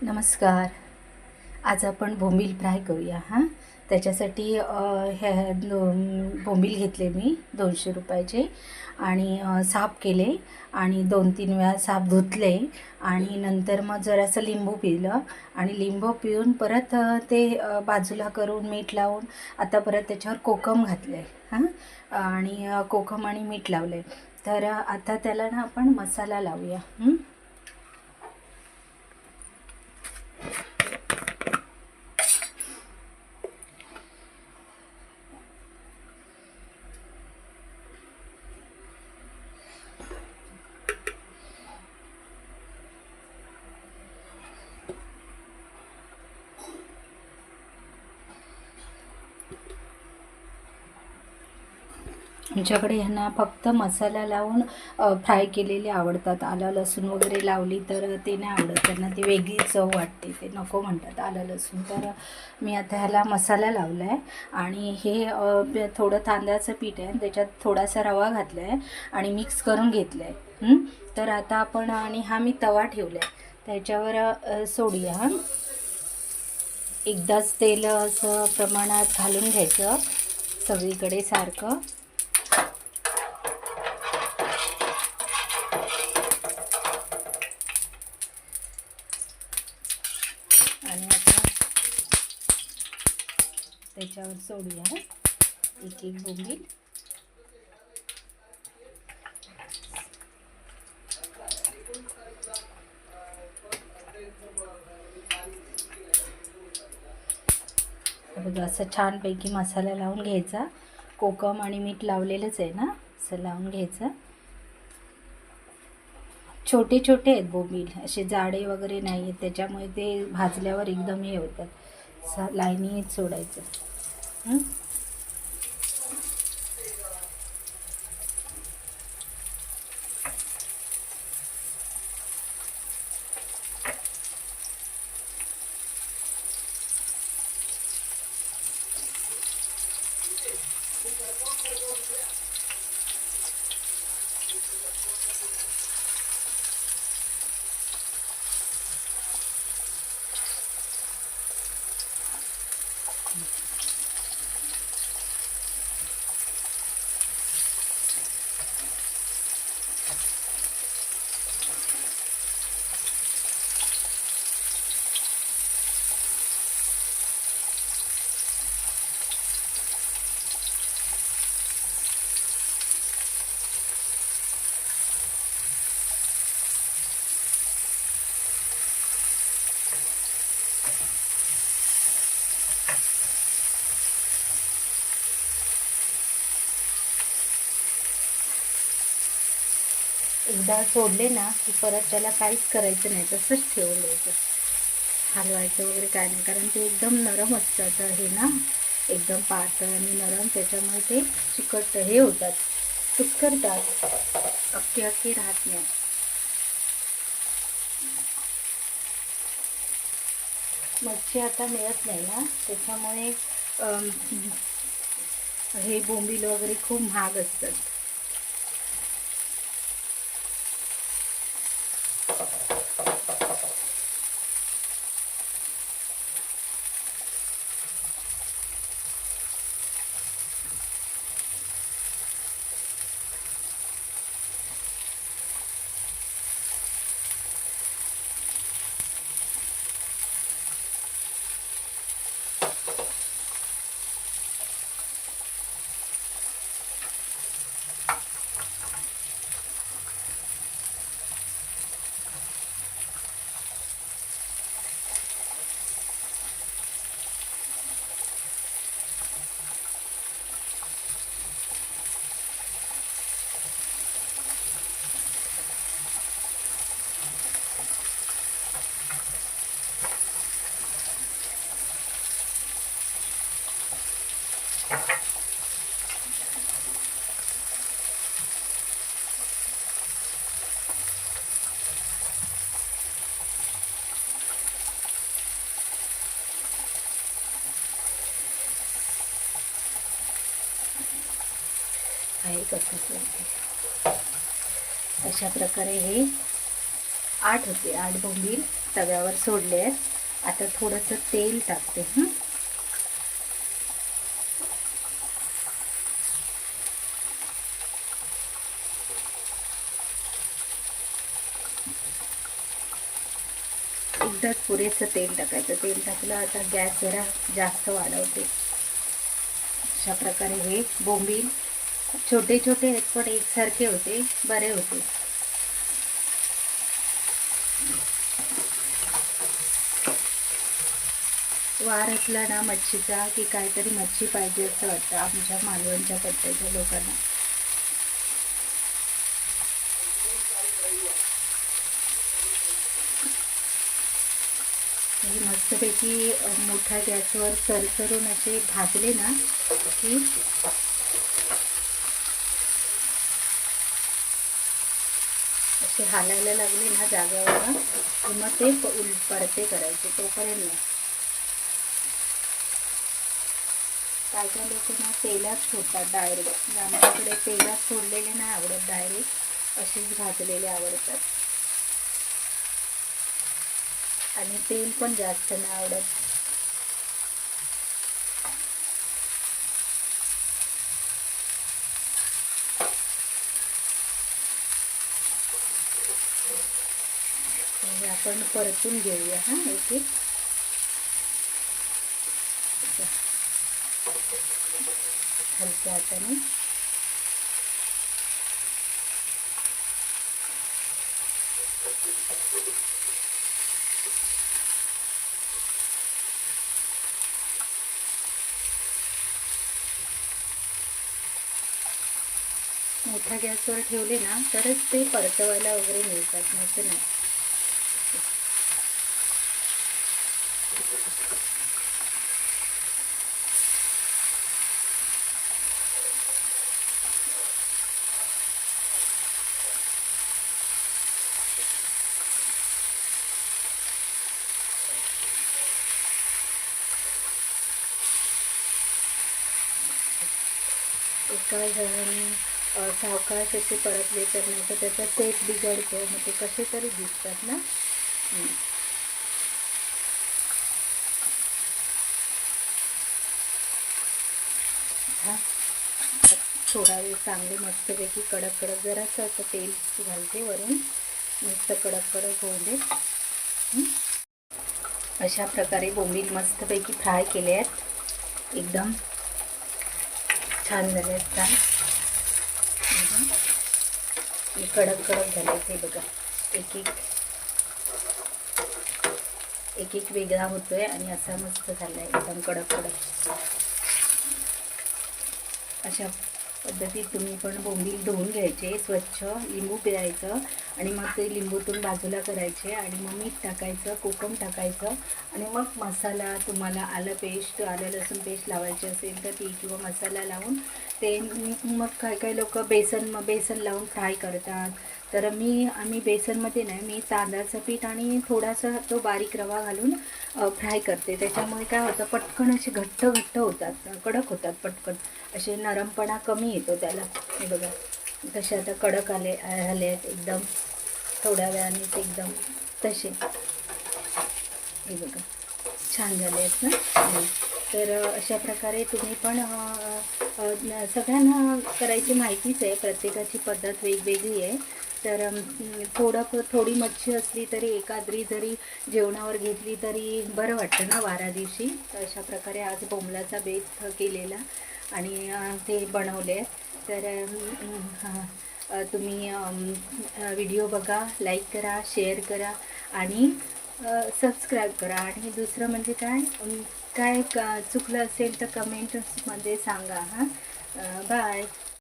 नमस्कार. आज आपण बोंबील फ्राय करूया हां. त्याच्यासाठी बोंबील घेतले मी 200 रुपयाचे आणि साफ केले आणि 2-3 वेळा साफ धुतले आणि नंतर मग जरासं लिंबू पिळलं आणि लिंबू पिळून परत ते बाजूला करून मीठ लावून आता परत त्याच्यावर कोकम घातले हां आणि कोकम आणि मीठ लावले. तर आता त्याला ना आपण मसाला लावूया. आमच्याकडे ह्यांना फक्त मसाला लावून फ्राय केलेले आवडतात. आलं लसूण वगैरे लावली तर ते नाही आवडत त्यांना, ती वेगळी चव वाटते, ते नको म्हणतात आलं लसूण. तर मी आता ह्याला मसाला लावला आहे आणि हे थोडं तांदळाचं पीठ आहे, त्याच्यात थोडासा रवा घातला आहे आणि मिक्स करून घेतलं आहे. तर आता आपण आणि हा मी तवा ठेवला आहे, त्याच्यावर सोडूया. एकदाच तेल असं प्रमाणात घालून घ्यायचं सगळीकडे सारखं. आणि आता त्याच्यावर सोडूया एक एक बोंबील. बघा असं छानपैकी मसाला लावून घ्यायचा. कोकम आणि मीठ लावलेलंच आहे ना, असं लावून घ्यायचं. छोटे छोटे आहेत बोंबील, असे जाडे वगैरे नाही आहेत, त्याच्यामुळे ते भाजल्यावर एकदम हे होतात. लाईनीत सोडायचं. एकदा सोडले ना की परत त्याला काहीच करायचं नाही, तसंच ठेवून द्यायचं. हलवायचं वगैरे काय नाही, कारण ते एकदम नरम असतात हे ना, एकदम पातळ आणि नरम, त्याच्यामुळे ते चिकट हे होतात, कुस्करतात, अख्खे अख्खे राहत नाही. मच्छी आता मिळत नाही ना, त्याच्यामुळे हे बोंबील वगैरे खूप महाग असतात. आहे कसं अशा प्रकारे हे 8 होते, 8 बोंबील. तव्यावर सोडले आहेत. आता थोडंसं तेल टाकते. एकदाच पुरेसं तेल टाकायचं. तेल टाकलं. आता गॅस जरा जास्त वाढवते. अशा प्रकारे हे बोंबील छोटे छोटे आहेत पण एकसारखे होते, बरे होते. वार असला ना मच्छीचा की काहीतरी मच्छी पाहिजे असं वाटतं आमच्या मालवणच्या पट्ट्याच्या लोकांना. हे मस्तपैकी मोठ्या गॅसवर सरसरून असे भाजले ना की असे हालायला लागले ना जागेवर की मग ते परते करायचे. तोपर्यंत नाही. काय काय लोक ना तेलात सोडतात डायरेक्ट. आमच्याकडे तेलात सोडलेले नाही आवडत, डायरेक्ट असेच भाजलेले आवडतात. आणि तेल पण जास्त नाही आवडत. आपण परतून घेऊया एक एक. हलक्या हाताने मोठ्या गॅसवर ठेवले ना तरच ते परतवायला वगैरे मिळतात, नाही नाही. एका जणांनी सावकाश असे परतले तर नाही तर त्याचा सेट बिघडतो. मग ते कसे तरी दिसतात ना. थोडा वेळ चांगले मस्तपैकी कडक कडक जरासं असं तेल घालते वरून, मस्त कडक कडक होऊ दे. अशा प्रकारे बोंबील मस्तपैकी फ्राय केले आहेत. एकदम छान झाले आहेत फ्राय. कडक कडक झाले ते बघा. एक एक वेगळा होतोय आणि असा मस्त झाला आहे एकदम कडक कडक. अशा पद्धतीत तुम्ही पण बोंबील धुवून घ्यायचे स्वच्छ, लिंबू पिळायचं आणि मग ते लिंबूतून बाजूला करायचे आणि मग मीठ टाकायचं, कोकम टाकायचं आणि मग मसाला तुम्हाला आलं पेस्ट, आलं लसूण पेस्ट लावायची असेल तर ती किंवा मसाला लावून ते मग काय काय लोक बेसन लावून फ्राय करतात. तर आम्ही बेसनमध्ये नाही, मी तांदळाचं पीठ आणि थोडासा तो बारीक रवा घालून फ्राय करते. त्याच्यामुळे काय होतं पटकन असे घट्ट होतात, कडक होतात पटकन, असे नरमपणा कमी येतो त्याला. हे बघा तसे आता कडक झाले आहेत एकदम, थोड्या वेळाने एकदम तसे. हे बघा छान झाले आहेत ना. तर अशा प्रकारे तुम्ही पण सगळ्यांना करायची माहितीच आहे, प्रत्येकाची पद्धत वेगवेगळी आहे. तर थोडी मच्छी असली तरी एखादी जरी जेवणावर घेतली तरी बरं वाटतं ना वारा दिवशी. तर अशा प्रकारे आज बोंबलाचा बेत केलेला आणि ते बनवले. तर तुम्ही व्हिडिओ बघा, लाईक करा, शेअर करा आणि सबस्क्राईब करा. आणि दुसरं म्हणजे काय चुकलं असेल तर कमेंट्समध्ये सांगा. बाय.